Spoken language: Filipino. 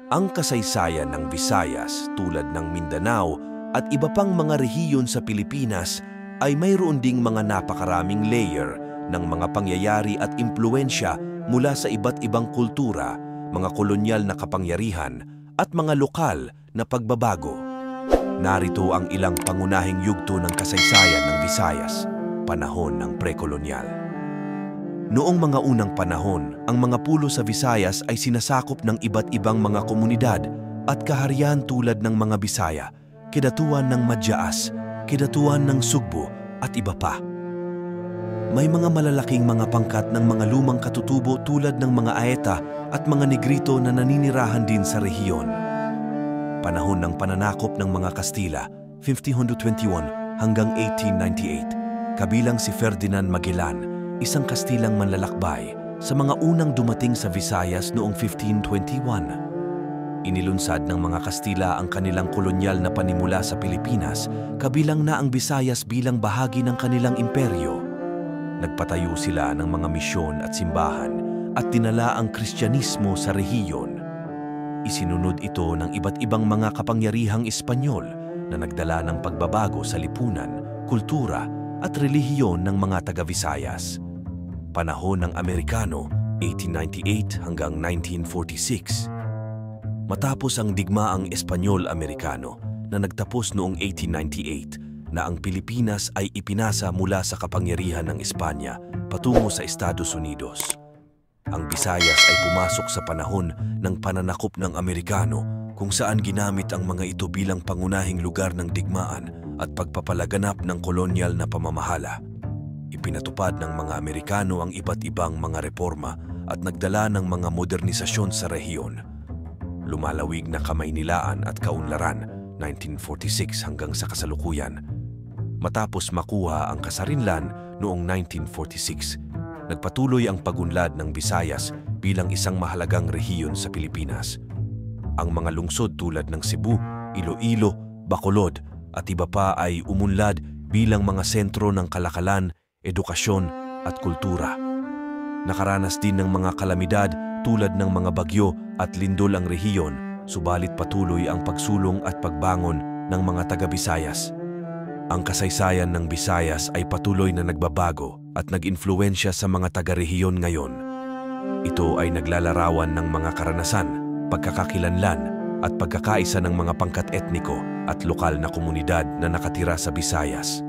Ang kasaysayan ng Visayas tulad ng Mindanao at iba pang mga rehiyon sa Pilipinas ay mayroon ding mga napakaraming layer ng mga pangyayari at impluensya mula sa iba't ibang kultura, mga kolonyal na kapangyarihan at mga lokal na pagbabago. Narito ang ilang pangunahing yugto ng kasaysayan ng Visayas, panahon ng prekolonyal. Noong mga unang panahon, ang mga pulo sa Visayas ay sinasakop ng iba't ibang mga komunidad at kaharian tulad ng mga Bisaya, Kidatuan ng Madyaas, Kidatuan ng Sugbo at iba pa. May mga malalaking mga pangkat ng mga lumang katutubo tulad ng mga Aeta at mga Negrito na naninirahan din sa rehiyon. Panahon ng pananakop ng mga Kastila, 1521 hanggang 1898, kabilang si Ferdinand Magellan, isang Kastilang manlalakbay sa mga unang dumating sa Visayas noong 1521. Inilunsad ng mga Kastila ang kanilang kolonyal na panimula sa Pilipinas, kabilang na ang Visayas bilang bahagi ng kanilang imperyo. Nagpatayo sila ng mga misyon at simbahan at dinala ang Kristyanismo sa rehiyon. Isinunod ito ng iba't ibang mga kapangyarihang Espanyol na nagdala ng pagbabago sa lipunan, kultura at relihiyon ng mga taga-Visayas. Panahon ng Amerikano, 1898 hanggang 1946. Matapos ang digmaang Espanyol-Amerikano na nagtapos noong 1898 na ang Pilipinas ay ipinasa mula sa kapangyarihan ng Espanya patungo sa Estados Unidos. Ang Visayas ay pumasok sa panahon ng pananakop ng Amerikano kung saan ginamit ang mga ito bilang pangunahing lugar ng digmaan at pagpapalaganap ng kolonyal na pamamahala. Ipinatupad ng mga Amerikano ang iba't ibang mga reforma at nagdala ng mga modernisasyon sa rehiyon. Lumalawig na Kamaynilaan at Kaunlaran, 1946 hanggang sa kasalukuyan. Matapos makuha ang Kasarinlan noong 1946, nagpatuloy ang pagunlad ng Visayas bilang isang mahalagang rehiyon sa Pilipinas. Ang mga lungsod tulad ng Cebu, Iloilo, Bacolod at iba pa ay umunlad bilang mga sentro ng kalakalan, edukasyon at kultura. Nakaranas din ng mga kalamidad tulad ng mga bagyo at lindol ang rehiyon, subalit patuloy ang pagsulong at pagbangon ng mga taga-Visayas. Ang kasaysayan ng Visayas ay patuloy na nagbabago at nag-influensya sa mga taga-rehiyon ngayon. Ito ay naglalarawan ng mga karanasan, pagkakakilanlan at pagkakaisa ng mga pangkat etniko at lokal na komunidad na nakatira sa Visayas.